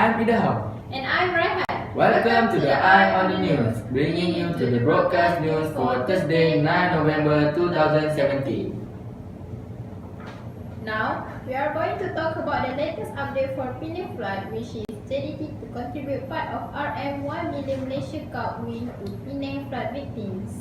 I'm Idham. And I'm Raihan. Welcome to the Eye on the News, bringing you to the broadcast news for Thursday, 9 November 2017. Now, we are going to talk about the latest update for Penang flood, which is dedicated to contribute part of RM1 million Malaysia Cup win to Penang flood victims.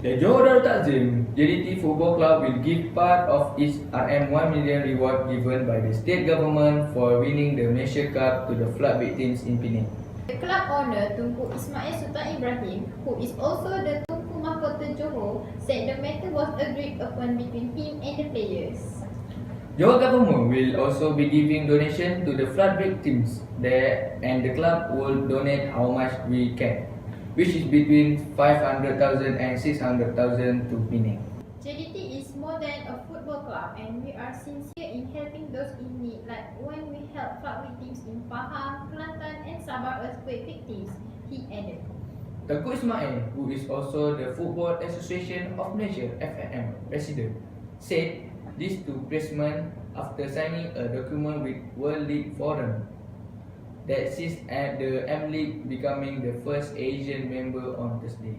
The Johor Darul Takzim JDT Football Club will give part of its RM1 million reward given by the state government for winning the Malaysia Cup to the flood victims in Penang. The club owner Tunku Ismail Sultan Ibrahim, who is also the Tunku Mahkota Johor, said the matter was agreed upon between him and the players. Johor government will also be giving donation to the flood victims there, and the club will donate how much we can, which is between 500,000 and 600,000 to Penang. JDT is more than a football club, and we are sincere in helping those in need, like when we help flood victims in Pahang, Kelantan and Sabah earthquake victims, he added. Tunku Ismail, who is also the Football Association of Malaysia (FNM) president, said this to pressmen after signing a document with World League Forum that sees at the M-League becoming the first Asian member on Thursday.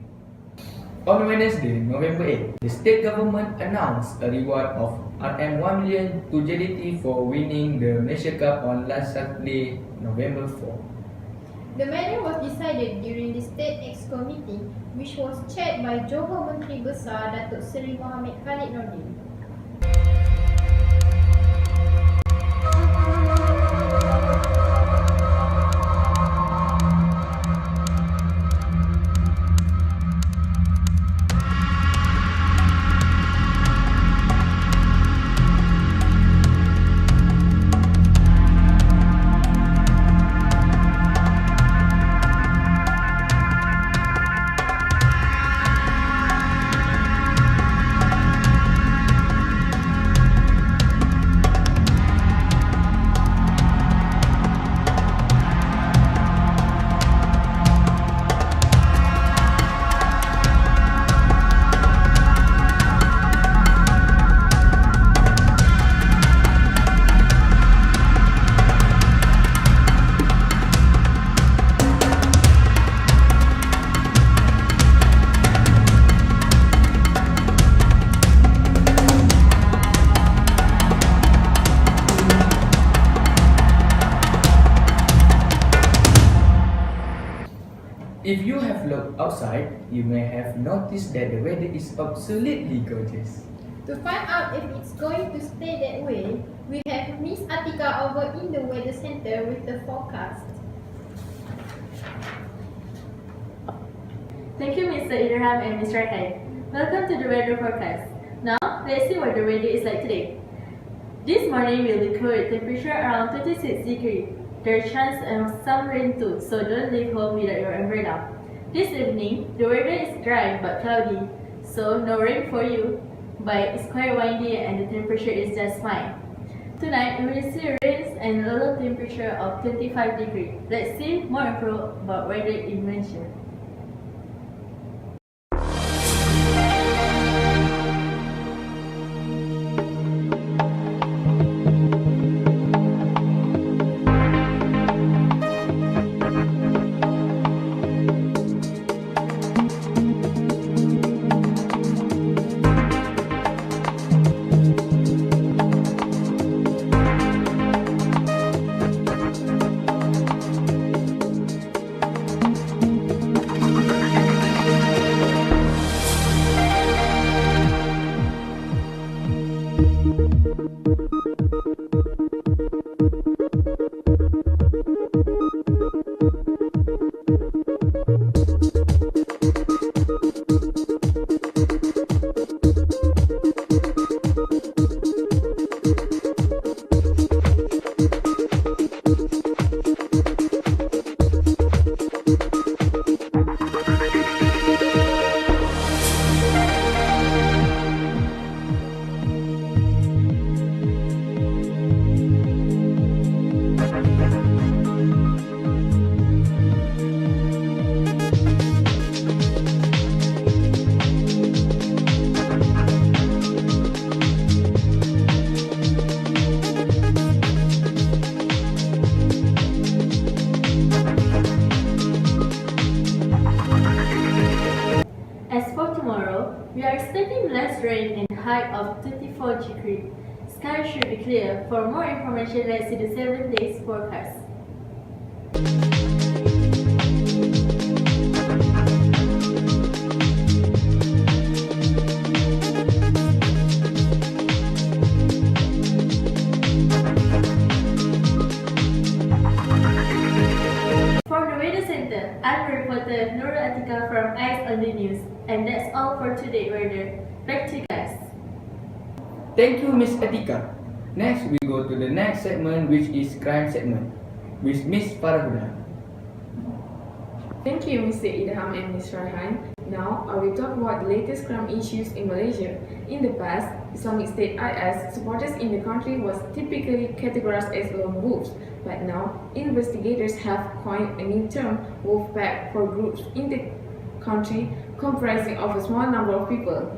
On Wednesday, November 8, the state government announced a reward of RM1 million to JDT for winning the Malaysia Cup on last Saturday, November 4. The matter was decided during the State Ex Committee, which was chaired by Johor Menteri Besar Datuk Seri Mohamad Khalid Nordin. If you have looked outside, you may have noticed that the weather is absolutely gorgeous. To find out if it's going to stay that way, we have Miss Atiqah over in the weather center with the forecast. Thank you, Mr. Idham and Mr. Raihan. Welcome to the weather forecast. Now, let's see what the weather is like today. This morning will record temperature around 26 degrees. There's chance of some rain too, so don't leave home without your umbrella. This evening, the weather is dry but cloudy, so no rain for you, but it's quite windy and the temperature is just fine. Tonight, we will see rains and a low temperature of 25 degrees. Let's see more info about weather in Malaysia. high of 24 degrees. Sky should be clear. For more information, let's see the 7 days forecast. I'm reporter Nurul Atiqah from Eyes on the News, and that's all for today weather. Back to you guys. Thank you, Miss Atiqah. Next, we go to the next segment, which is crime segment, with Miss Farah. Thank you, Mr. Idham and Ms. Raihan. Now, I will talk about the latest crime issues in Malaysia. In the past, Islamic State IS supporters in the country was typically categorized as lone wolves, but now investigators have coined a new term, wolf pack, for groups in the country comprising of a small number of people.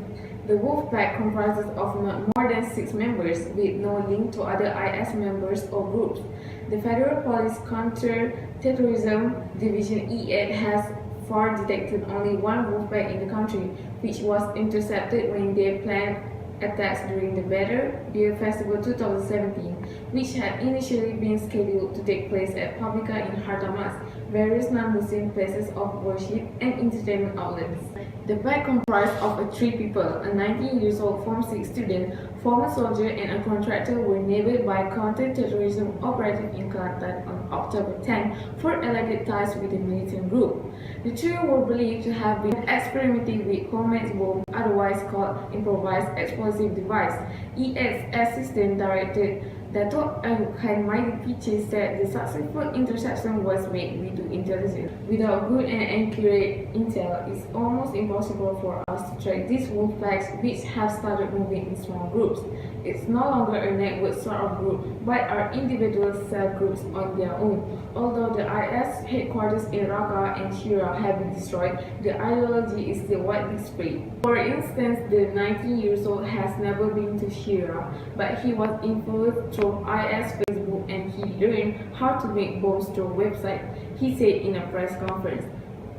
The wolf pack comprises of more than 6 members with no link to other IS members or groups. The Federal Police Counter-Terrorism Division E8 has far detected only one wolf pack in the country, which was intercepted when they planned attacks during the Badr Beer Festival 2017, which had initially been scheduled to take place at Publica in Hartamas, various non-Muslim places of worship and entertainment outlets. The pack comprised of 3 people: a 19-year-old Form 6 student, former soldier, and a contractor were nabbed by counter-terrorism operative in Kelantan on October 10 for alleged ties with the militant group. The trio were believed to have been experimenting with homemade bomb, otherwise called improvised explosive device. EX Assistant Director Dato' Ayub Maidi said the successful interception was made with intelligence. Without good and accurate intel, it's almost impossible for us to track these wolf packs, which have started moving in small groups. It's no longer a network sort of group, but are individual cell groups on their own. Although the IS headquarters in Raqqa and Shira have been destroyed, the ideology is still widely spread. For instance, the 19-year-old has never been to Shira, but he was influenced through IS Facebook and he learned how to make bombs through website, he said in a press conference.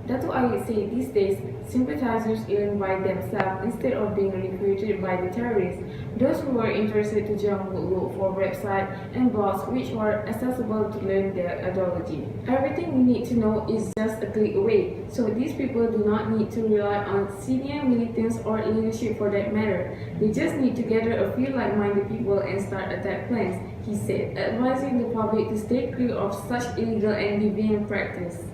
Dato' Ayub said these days, sympathizers learn by themselves instead of being recruited by the terrorists. Those who were interested to join would look for websites and blogs which were accessible to learn their ideology. Everything we need to know is just a click away, so these people do not need to rely on senior militants or leadership for that matter. They just need to gather a few like-minded people and start attack plans, he said, advising the public to stay clear of such illegal and deviant practice.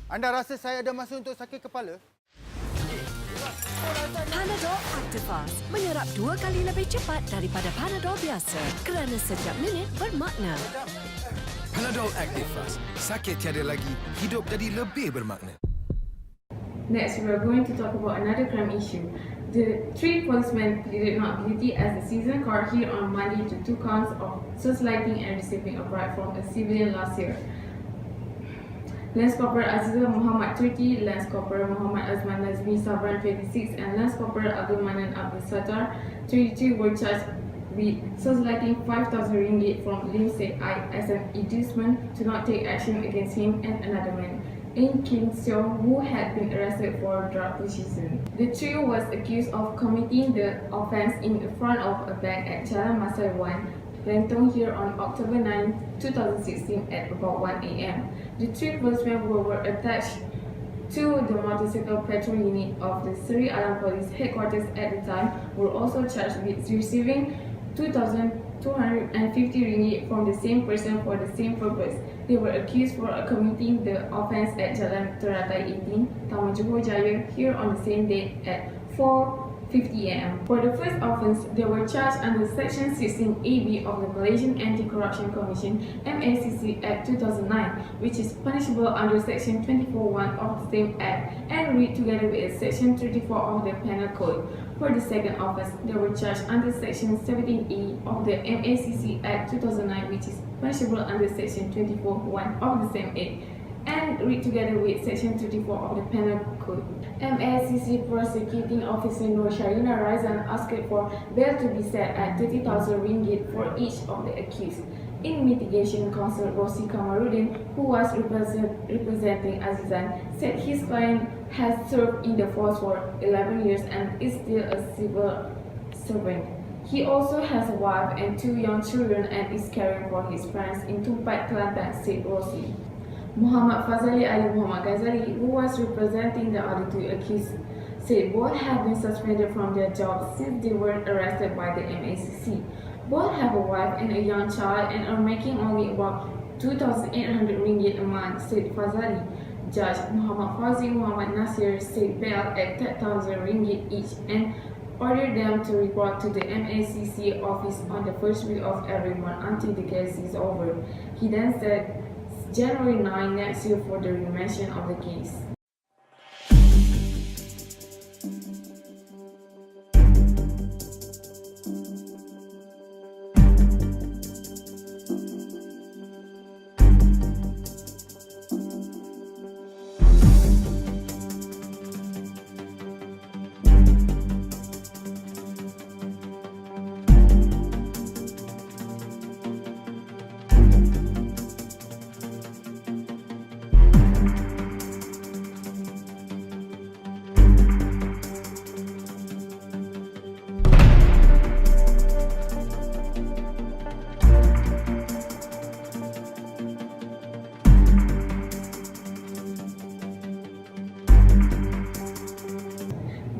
Anda rasa saya ada masa untuk sakit kepala? Panadol Activast menyerap 2 kali lebih cepat daripada Panadol biasa kerana setiap minit bermakna. Panadol Activast. Sakit tiada lagi, hidup jadi lebih bermakna. Next, we are going to talk about another crime issue. The 3 policemen pleaded not guilty as the season court here on Monday to 2 counts of socializing and receiving a bribe from a civilian last year. Lance Corporal Aziza Mohamad 30, Lance Corporal Muhammad Azman Nazmi Sabran 26, and Lance Corporal Abdul Manan Abdul Sattar 32 were charged with socializing 5,000 ringgit from Lim Sek Ai as an inducement to not take action against him and another man, In Kim Seong, who had been arrested for drug possession. The trio was accused of committing the offence in front of a bank at Jalan Masai 1, Lentong here on October 9, 2016 at about 1 a.m. The 3 policemen were attached to the motorcycle patrol unit of the Seri Alam Police headquarters at the time were also charged with receiving 2,250 ringgit from the same person for the same purpose. They were accused for committing the offence at Jalan Teratai 18, Taman Johor Jaya here on the same date at 4:50 am. For the first offence, they were charged under Section 16AB of the Malaysian Anti-Corruption Commission (MACC) Act 2009, which is punishable under Section 24(1) of the same Act and read together with Section 34 of the Penal Code. For the second offence, they were charged under Section 17A of the MACC Act 2009, which is punishable under Section 24(1) of the same Act and read together with Section 34 of the Penal Code. MACC prosecuting officer Raihan asked for bail to be set at 30,000 ringgit for each of the accused. In mitigation, counsel Kamarudin, who was representing Aidil, said his client has served in the force for 11 years and is still a civil servant. He also has a wife and 2 young children and is caring for his parents in Tumpat, Kelantan, said Rosie. Muhammad Ghazali, who was representing the other 2 accused, said both have been suspended from their jobs since they were arrested by the MACC. Both have a wife and a young child and are making only about 2,800 ringgit a month, said Fazali. Judge Muhammad Nasir said bail at 10,000 ringgit each and ordered them to report to the MACC office on the first week of every month until the case is over. He then said January 9 next year for the remention of the case.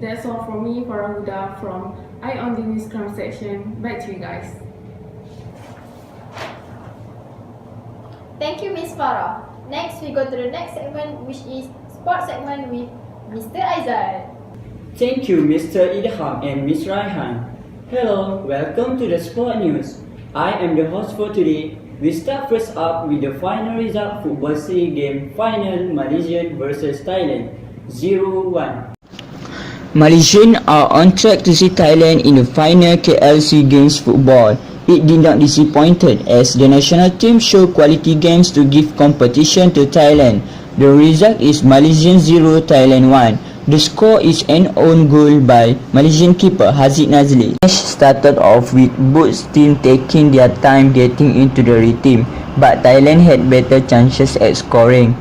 That's all from me, Farah Huda from on the NewsCast section. Back to you guys. Thank you, Miss Farah. Next, we go to the next segment, which is sports segment with Mr. Aizatt. Thank you, Mr. Idham and Miss Raihan. Hello, welcome to the Sport News. I am the host for today. We start first up with the final result football series game final Malaysia versus Thailand 0-1. Malaysians are on track to see Thailand in the final KLC Games football. It did not disappoint as the national team showed quality games to give competition to Thailand. The result is Malaysian 0, Thailand 1. The score is an own goal by Malaysian keeper Haziq Nazli. The match started off with both teams taking their time getting into the rhythm, but Thailand had better chances at scoring.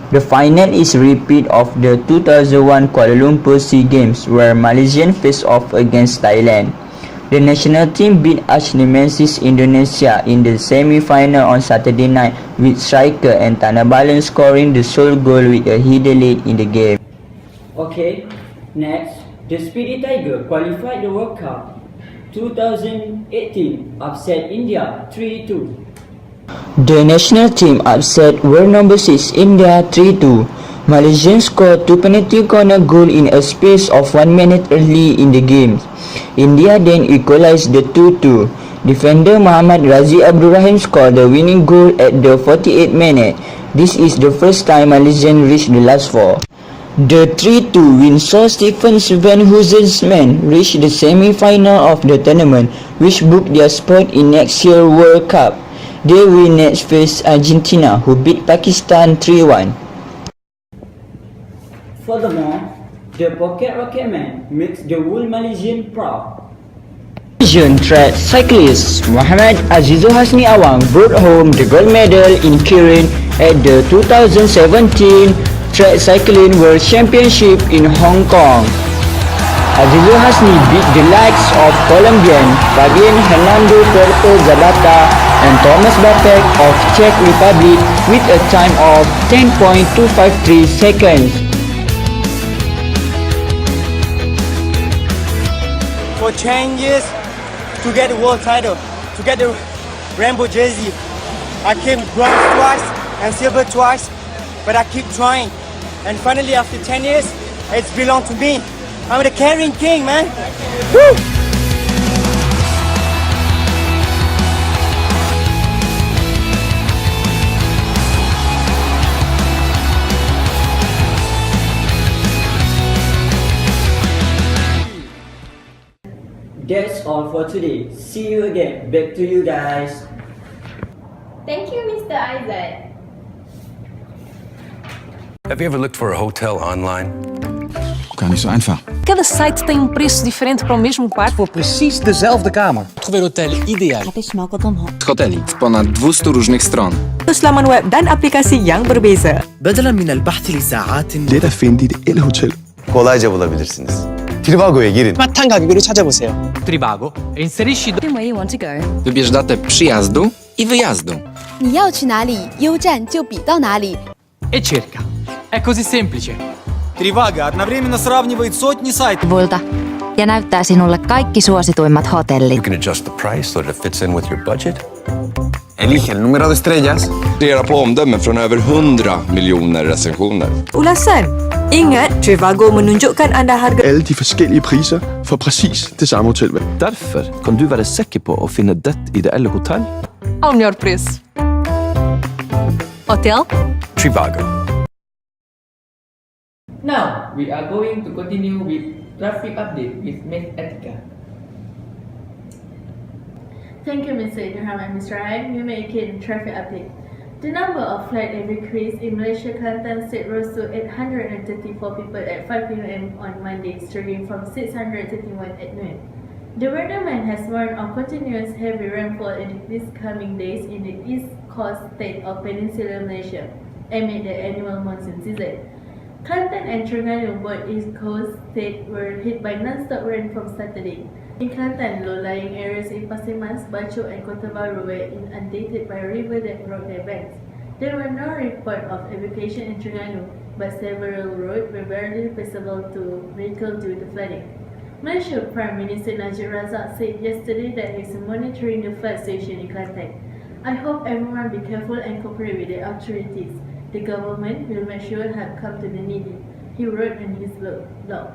The final is a repeat of the 2001 Kuala Lumpur SEA Games where Malaysia faced off against Thailand. The national team beat arch nemesis Indonesia in the semi-final on Saturday night with striker and Tanabalan scoring the sole goal with a hidden lead in the game. Okay, next, the Speedy Tiger qualified the World Cup 2018 upset India 3-2. The national team upset world number 6 India 3-2. Malaysia scored 2 penalty corner goal in a space of 1 minute early in the game. India then equalized the 2-2. Defender Mohamad scored the winning goal at the 48th minute. This is the first time Malaysia reached the last 4. The 3-2 win saw Stephen Svenhuizen's men reach the semi-final of the tournament, which booked their spot in next year's World Cup. They will next face Argentina, who beat Pakistan 3-1. Furthermore, the Pocket Rocket Man makes the whole Malaysian proud. Malaysian track cyclist Mohamad Awang brought home the gold medal in Kirin at the 2017 Track Cycling World Championship in Hong Kong. Azizul Hasni beat the likes of Colombian Fabian Hernando Puerto Zabata and Thomas Bapek of Czech Republic with a time of 10.253 seconds. For 10 years to get the world title, to get the rainbow jersey, I came bronze twice and silver twice, but I keep trying. And finally, after 10 years, it's belonged to me. I'm the carrying king, man. Woo! That's all for today. See you again. Back to you guys. Thank you, Mr. Aizatt. Have you ever looked for a hotel online? Kan niet zo einfach. Cada site tem preço diferente para o mesmo quarto. Voor precies dezelfde kamer. Geweer hotel ideal. Hoteli w ponad 200 różnych stron. Laman web dan aplikasi yang berbeza. بدلا من البحث لساعات Let Effendi El Hotel. kolayca bulabilirsiniz. Trivago'ya girin. 핫한 가격으로 찾아보세요. Trivago. Inserisci Where you want to go? Wybierz datę przyjazdu i wyjazdu. 你要去哪里，优站就比到哪里。 e cerca. È così semplice. Trivago одновременно сравнивает сотни сайтов. Volta. Ja näyttää sinulle kaikki suosituimmat hotellit. You can adjust the price so that it fits in with your budget. Elige el número de estrellas. Dela på omdömen från över 100 miljoner recensioner. Ulasan. Ingat, Trivago menunjukkan anda harga. Alle de forskellige priser for præcis det samme hotelvalg. Derfor kan du være sikker på å finne ditt ideelle hotell Ao melhor preço. Hotel? Trivago. Now, we are going to continue with traffic update with Ms. Atiqah. Thank you, Mr. Idham and Mr. Raihan. We make it traffic update. The number of flights that decreased in Malaysia Kelantan state rose to 834 people at 5 p.m. on Monday, surging from 631 at noon. The weatherman has warned of continuous heavy rainfall in these coming days in the east coast state of Peninsular Malaysia amid the annual monsoon season. Kelantan and Terengganu, both east coast states, were hit by non-stop rain from Saturday. In Kelantan, low-lying areas in Pasir Mas, Bacho and Kota Baru were inundated by a river that broke their banks. There were no reports of evacuation in Terengganu, but several roads were barely visible to vehicles due to flooding. Malaysia Prime Minister Najib Razak said yesterday that he is monitoring the flood situation in Kelantan. I hope everyone be careful and cooperate with the authorities. The government will make sure help come to the needy, he wrote in his blog.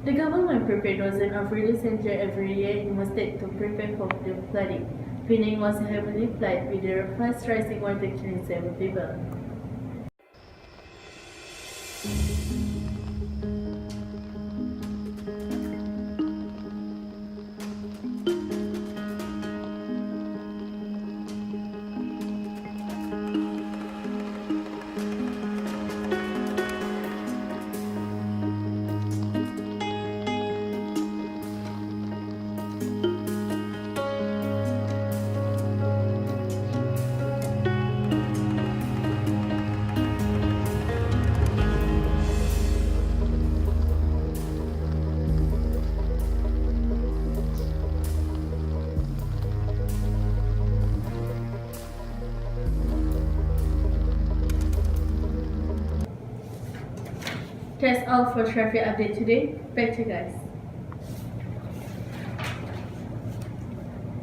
The government prepared dozens of relief centers every year in the state to prepare for the flooding. Penang was heavily flooded with the fast rising water killing several people. That's all for traffic update today. Back to you guys.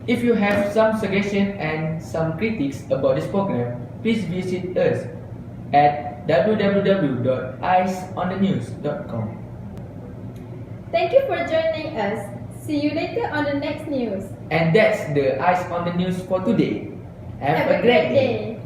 If you have some suggestions and some critics about this program, please visit us at www.iceonthenews.com. Thank you for joining us. See you later on the next news. And that's the Eyes on the News for today. Have a great day.